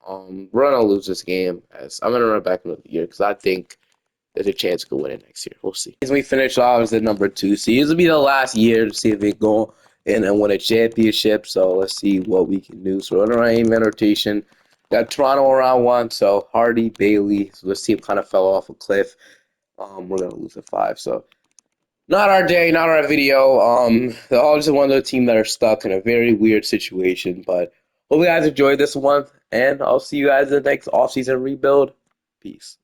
We're gonna lose this game. As I'm gonna run it back another year because I think there's a chance we could win it next year. We'll see. As we finish off as the number 2 seed, this will be the last year to see if we go in and win a championship. So let's see what we can do. So we're running in rotation. Got Toronto around 1, so Hardy, Bailey. So this team kind of fell off a cliff. We're gonna lose at 5. So not our day, not our video. They're all just one of the team that are stuck in a very weird situation. But hope you guys enjoyed this one, and I'll see you guys in the next offseason rebuild. Peace.